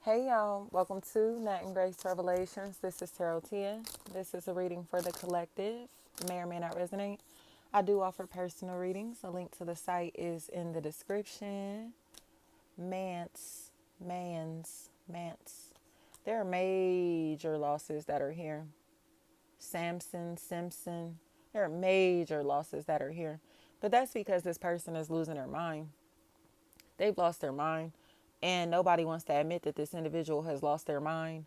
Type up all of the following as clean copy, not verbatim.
Hey y'all, welcome to Nat and Grace Revelations. This is Tarot Tia. This is a reading for the collective. May or may not resonate. I do offer personal readings. A link to the site is in the description. Mance. There are major losses that are here. Simpson. There are major losses that are here. But that's because this person is losing their mind. They've lost their mind. And nobody wants to admit that this individual has lost their mind.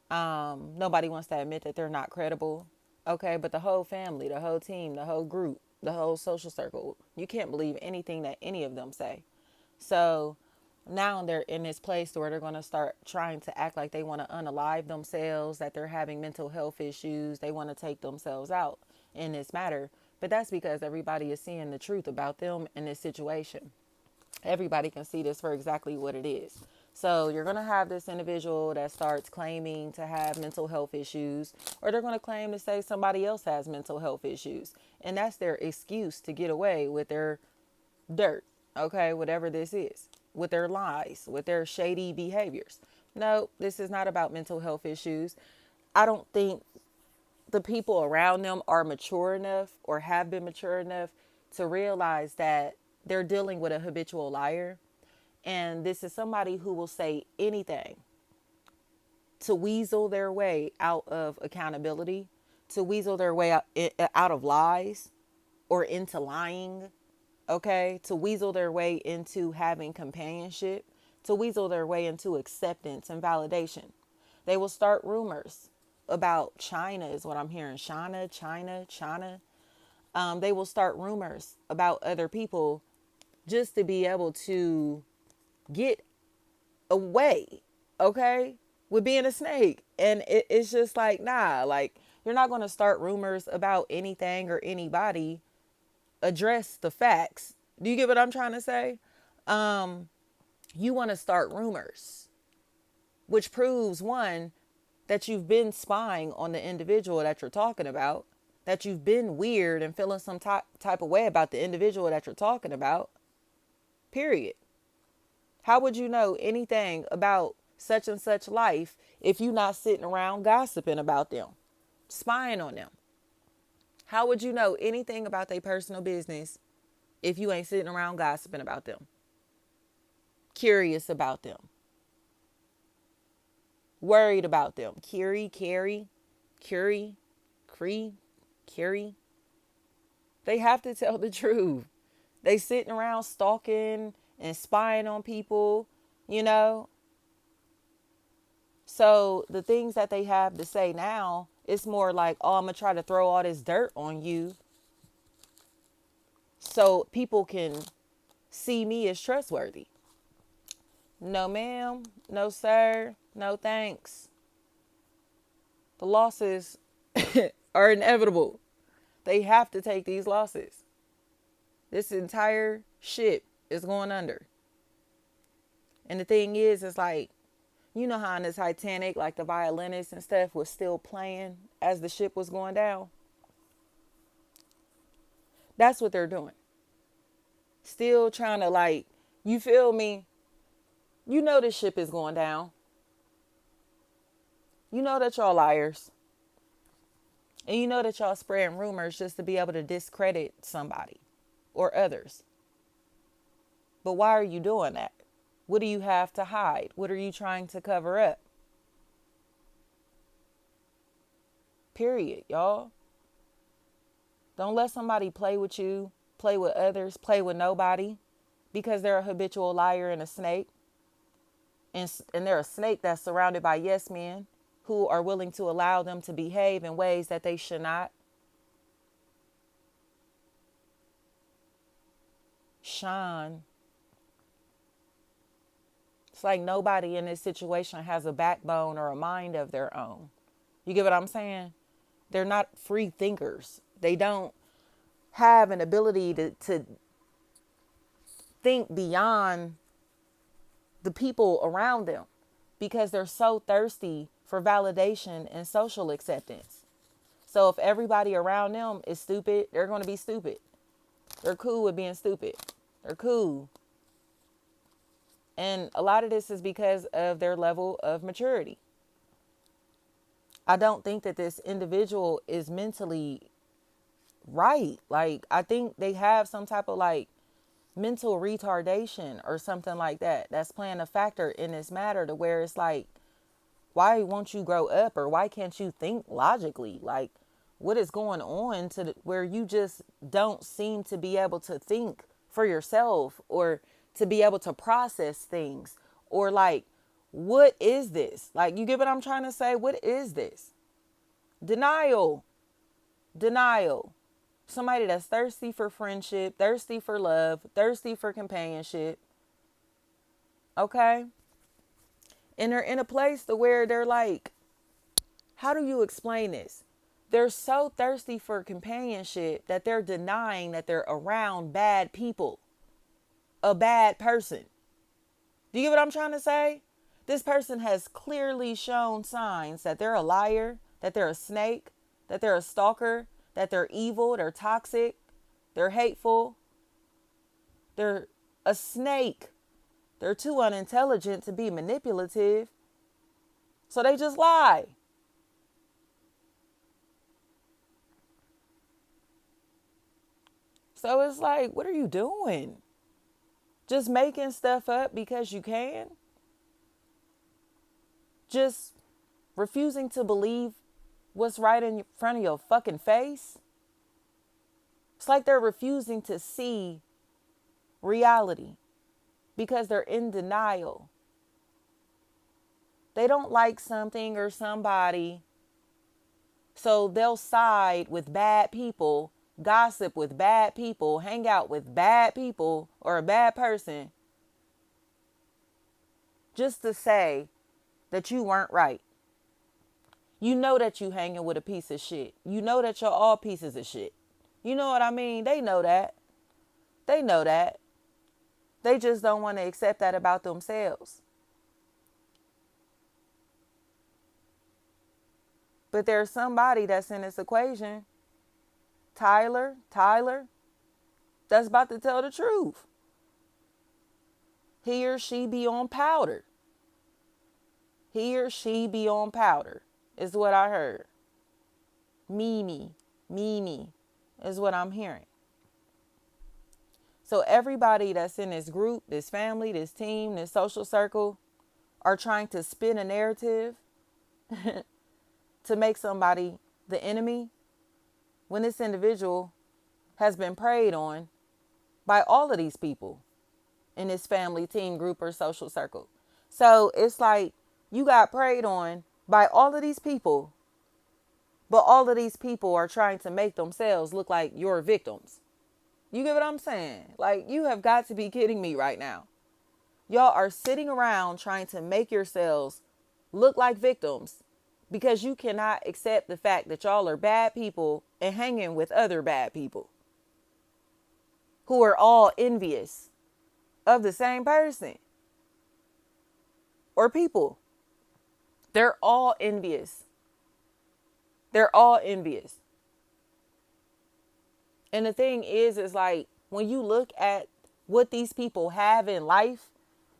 Nobody wants to admit that they're not credible. Okay, but the whole family, the whole team, the whole group, the whole social circle, you can't believe anything that any of them say. So now they're in this place where they're going to start trying to act like they want to unalive themselves, that they're having mental health issues. They want to take themselves out in this matter. But that's because everybody is seeing the truth about them in this situation. Everybody can see this for exactly what it is. So you're going to have this individual that starts claiming to have mental health issues, or they're going to claim to say somebody else has mental health issues. And that's their excuse to get away with their dirt, okay, whatever this is, with their lies, with their shady behaviors. No, this is not about mental health issues. I don't think the people around them are mature enough or have been mature enough to realize that they're dealing with a habitual liar. And this is somebody who will say anything to weasel their way out of accountability, to weasel their way out of lies or into lying, okay? To weasel their way into having companionship, to weasel their way into acceptance and validation. They will start rumors about China, is what I'm hearing. China. They will start rumors about other people just to be able to get away, okay, with being a snake. And it's just like, nah, like, you're not going to start rumors about anything or anybody. Address the facts. Do you get what I'm trying to say? You want to start rumors, which proves one, that you've been spying on the individual that you're talking about, that you've been weird and feeling some type of way about the individual that you're talking about, period. How would you know anything about such and such life if you're not sitting around gossiping about them, spying on them? How would you know anything about their personal business if you ain't sitting around gossiping about them, curious about them, worried about them? Curie, Cree, Curie. They have to tell the truth. They sitting around stalking and spying on people, you know. So the things that they have to say now, it's more like, oh, I'm going to try to throw all this dirt on you so people can see me as trustworthy. No, ma'am. No, sir. No, thanks. The losses are inevitable. They have to take these losses. This entire ship is going under. And the thing is, it's like, you know how in the Titanic, like the violinists and stuff was still playing as the ship was going down? That's what they're doing. Still trying to, like, you feel me? You know this ship is going down. You know that y'all liars. And you know that y'all spreading rumors just to be able to discredit somebody or others. But why are you doing that? What do you have to hide? What are you trying to cover up? Period, y'all. Don't let somebody play with you, play with others, play with nobody because they're a habitual liar and a snake. And they're a snake that's surrounded by yes men who are willing to allow them to behave in ways that they should not. Shine. It's like nobody in this situation has a backbone or a mind of their own. You get what I'm saying? They're not free thinkers. They don't have an ability to think beyond the people around them because they're so thirsty for validation and social acceptance. So if everybody around them is stupid, they're going to be stupid. They're cool with being stupid. They're cool. And a lot of this is because of their level of maturity. I don't think that this individual is mentally right. Like, I think they have some type of like mental retardation or something like that that's playing a factor in this matter, to where it's like, why won't you grow up, or why can't you think logically? Like, what is going on where you just don't seem to be able to think for yourself, or to be able to process things, or like, what is this? Like, you get what I'm trying to say? What is this? Denial. Denial. Somebody that's thirsty for friendship, thirsty for love, thirsty for companionship. Okay? And they're in a place to where they're like, how do you explain this? They're so thirsty for companionship that they're denying that they're around bad people, a bad person. Do you get what I'm trying to say? This person has clearly shown signs that they're a liar, that they're a snake, that they're a stalker, that they're evil, they're toxic, they're hateful, they're a snake. They're too unintelligent to be manipulative. So they just lie. So it's like, what are you doing? Just making stuff up because you can? Just refusing to believe what's right in front of your fucking face? It's like they're refusing to see reality because they're in denial. They don't like something or somebody, so they'll side with bad people, gossip with bad people, hang out with bad people or a bad person, just to say that you weren't right. You know that you hanging with a piece of shit. You know that you're all pieces of shit. You know what I mean? They know that. They know that. They just don't want to accept that about themselves. But there's somebody that's in this equation, Tyler, that's about to tell the truth. He or she be on powder. He or she be on powder is what I heard. Mimi is what I'm hearing. So everybody that's in this group, this family, this team, this social circle are trying to spin a narrative to make somebody the enemy, when this individual has been preyed on by all of these people in this family, team, group, or social circle. So it's like you got preyed on by all of these people, but all of these people are trying to make themselves look like your victims. You get what I'm saying? Like, you have got to be kidding me right now. Y'all are sitting around trying to make yourselves look like victims because you cannot accept the fact that y'all are bad people and hanging with other bad people who are all envious of the same person or people. They're all envious. They're all envious. And the thing is like, when you look at what these people have in life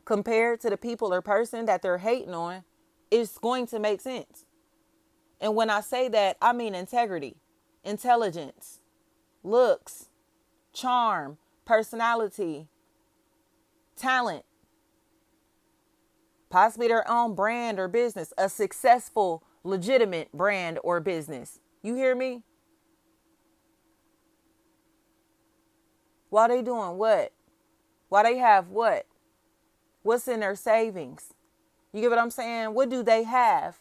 compared to the people or person that they're hating on, it's going to make sense. And when I say that, I mean integrity, intelligence, looks, charm, personality, talent, possibly their own brand or business, a successful, legitimate brand or business. You hear me? While they doing what? While they have what? What's in their savings? You get what I'm saying? What do they have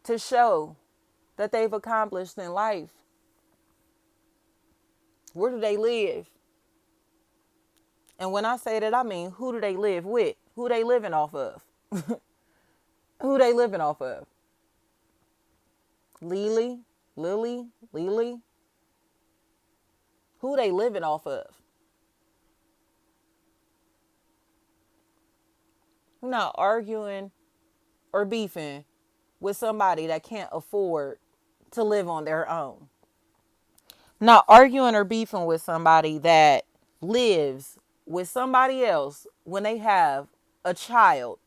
to show that they've accomplished in life? Where do they live? And when I say that, I mean, who do they live with? Who they living off of? Who they living off of? Lily? Who they living off of? I'm not arguing or beefing with somebody that can't afford to live on their own. I'm not arguing or beefing with somebody that lives with somebody else when they have a child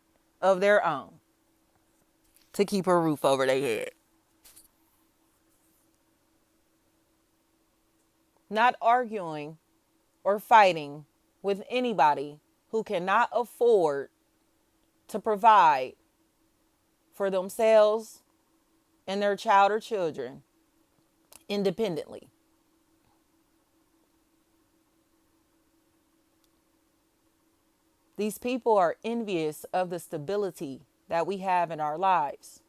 of their own to keep a roof over their head. Not arguing or fighting with anybody who cannot afford to provide for themselves and their child or children independently. These people are envious of the stability that we have in our lives.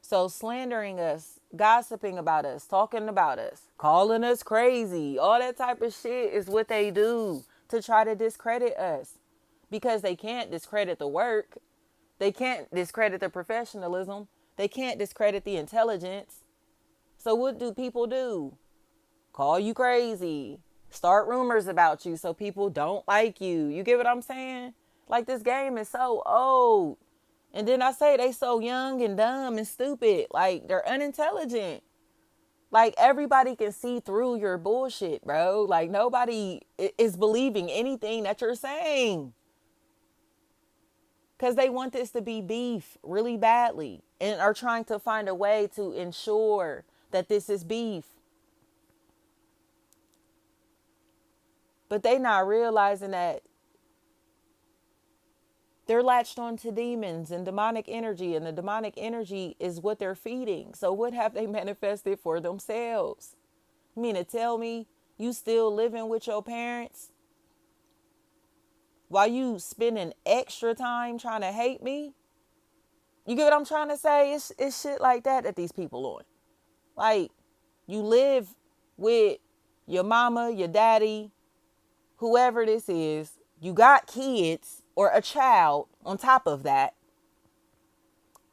So slandering us, gossiping about us, talking about us, calling us crazy, all that type of shit is what they do to try to discredit us. Because they can't discredit the work. They can't discredit the professionalism. They can't discredit the intelligence. So what do people do? Call you crazy. Start rumors about you so people don't like you. You get what I'm saying? Like, this game is so old. And then I say they so young and dumb and stupid. Like, they're unintelligent. Like, everybody can see through your bullshit, bro. Like, nobody is believing anything that you're saying. Because they want this to be beef really badly and are trying to find a way to ensure that this is beef. But they not realizing that they're latched on to demons and demonic energy, and the demonic energy is what they're feeding. So what have they manifested for themselves? You mean to tell me you still living with your parents while you spending extra time trying to hate me? You get what I'm trying to say? It's shit like that these people on. Like, you live with your mama, your daddy, whoever this is. You got kids or a child on top of that.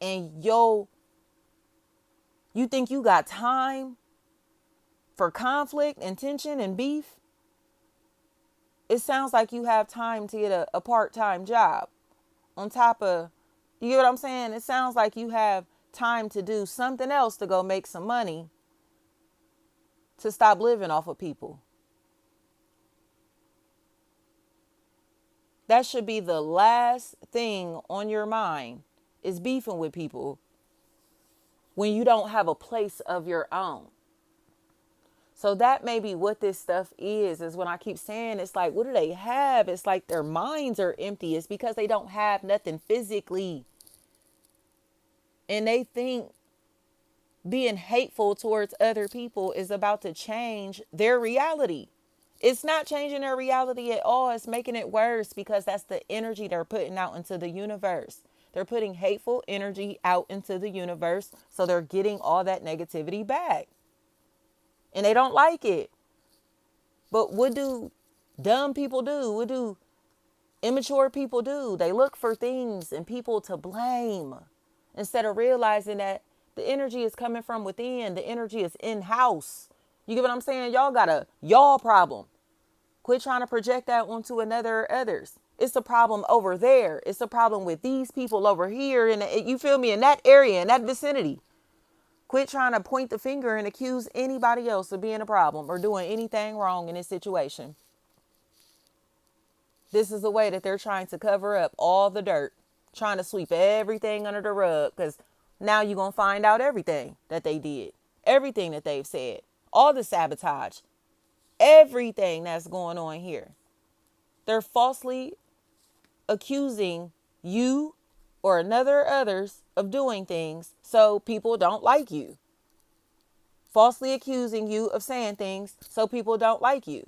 And you think you got time for conflict and tension and beef? It sounds like you have time to get a part-time job on top of, you get what I'm saying? It sounds like you have time to do something else to go make some money to stop living off of people. That should be the last thing on your mind, is beefing with people when you don't have a place of your own. So that may be what this stuff is when I keep saying, it's like, what do they have? It's like their minds are empty. It's because they don't have nothing physically. And they think being hateful towards other people is about to change their reality. It's not changing their reality at all. It's making it worse, because that's the energy they're putting out into the universe. They're putting hateful energy out into the universe, so they're getting all that negativity back. And they don't like it. But what do dumb people do? What do immature people do? They look for things and people to blame instead of realizing that the energy is coming from within. The energy is in-house. You get what I'm saying? Y'all got a y'all problem. Quit trying to project that onto another or others. It's a problem over there. It's a problem with these people over here. And you feel me? In that area, in that vicinity. Quit trying to point the finger and accuse anybody else of being a problem or doing anything wrong in this situation. This is the way that they're trying to cover up all the dirt, trying to sweep everything under the rug, because now you're going to find out everything that they did, everything that they've said, all the sabotage, everything that's going on here. They're falsely accusing you or others of doing things so people don't like you. Falsely accusing you of saying things so people don't like you.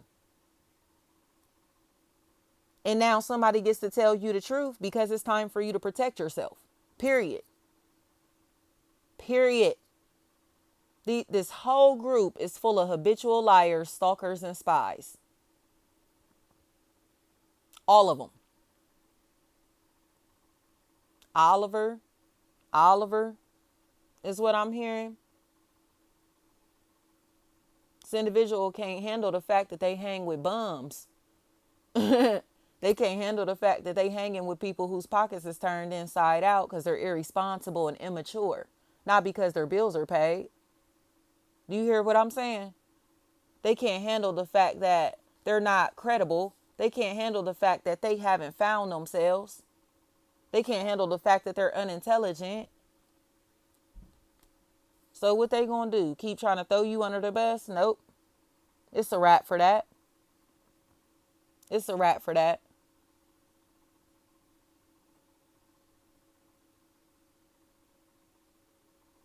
And now somebody gets to tell you the truth because it's time for you to protect yourself. Period. Period. This whole group is full of habitual liars, stalkers, and spies. All of them. Oliver is what I'm hearing. This individual can't handle the fact that they hang with bums. They can't handle the fact that they hanging with people whose pockets is turned inside out because they're irresponsible and immature. Not because their bills are paid. Do you hear what I'm saying? They can't handle the fact that they're not credible They can't handle the fact that they haven't found themselves. They can't handle the fact that they're unintelligent. So what they gonna do? Keep trying to throw you under the bus? Nope. It's a wrap for that. It's a wrap for that.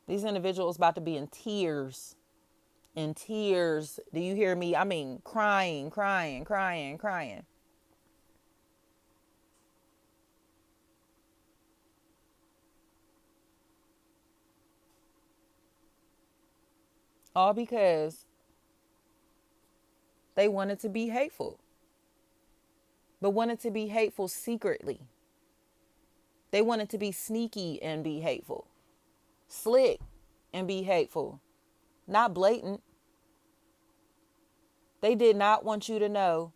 These individuals about to be in tears. In tears. Do you hear me? I mean, crying, crying, crying, crying. All because they wanted to be hateful. But wanted to be hateful secretly. They wanted to be sneaky and be hateful. Slick and be hateful. Not blatant. They did not want you to know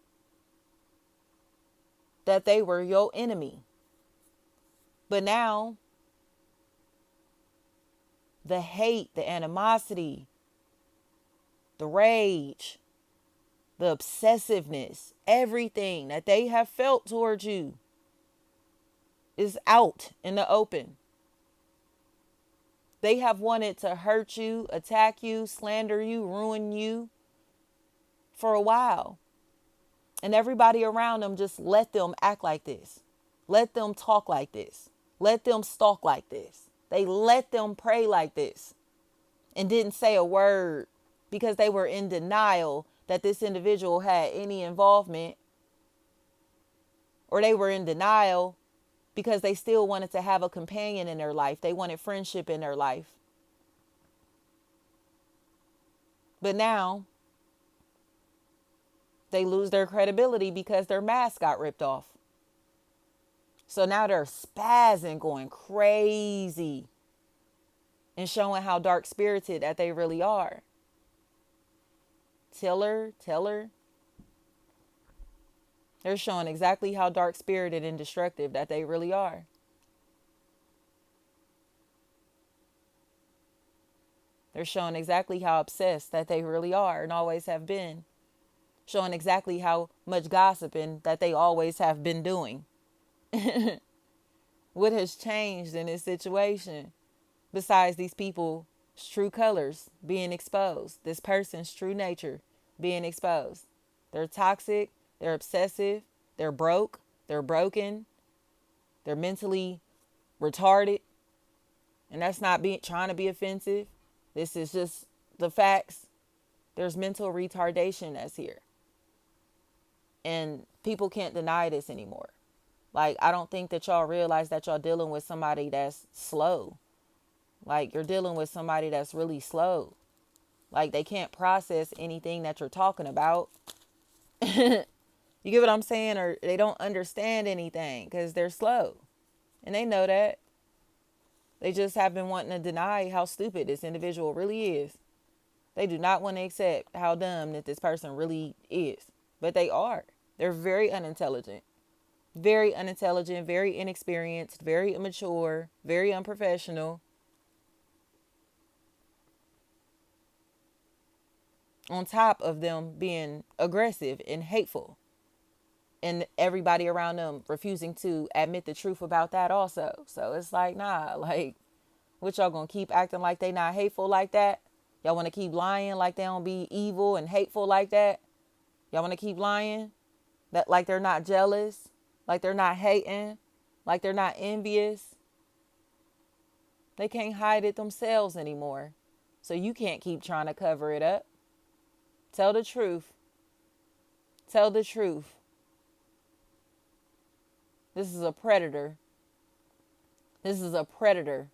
that they were your enemy. But now, the hate, the animosity, the rage, the obsessiveness, everything that they have felt towards you is out in the open. They have wanted to hurt you, attack you, slander you, ruin you for a while. And everybody around them just let them act like this. Let them talk like this. Let them stalk like this. They let them pray like this and didn't say a word because they were in denial that this individual had any involvement, or they were in denial because they still wanted to have a companion in their life. They wanted friendship in their life. But now they lose their credibility because their mask got ripped off. So now they're spazzing, going crazy, and showing how dark spirited that they really are. Tiller. They're showing exactly how dark spirited and destructive that they really are. They're showing exactly how obsessed that they really are and always have been. Showing exactly how much gossiping that they always have been doing. What has changed in this situation besides these people's true colors being exposed? This person's true nature being exposed. They're toxic. They're obsessive. They're broke. They're broken. They're mentally retarded. And that's not trying to be offensive. This is just the facts. There's mental retardation that's here. And people can't deny this anymore. Like, I don't think that y'all realize that y'all dealing with somebody that's slow. Like, you're dealing with somebody that's really slow. Like, they can't process anything that you're talking about. You get what I'm saying? Or they don't understand anything because they're slow. And they know that. They just have been wanting to deny how stupid this individual really is. They do not want to accept how dumb that this person really is. But they are. They're very unintelligent. Very unintelligent, very inexperienced, very immature, very unprofessional. On top of them being aggressive and hateful. And everybody around them refusing to admit the truth about that also. So it's like, nah, like, what y'all gonna keep acting like they not hateful like that? Y'all wanna keep lying like they don't be evil and hateful like that? Y'all wanna keep lying? That like they're not jealous? Like they're not hating? Like they're not envious? They can't hide it themselves anymore. So you can't keep trying to cover it up. Tell the truth. Tell the truth. This is a predator. This is a predator.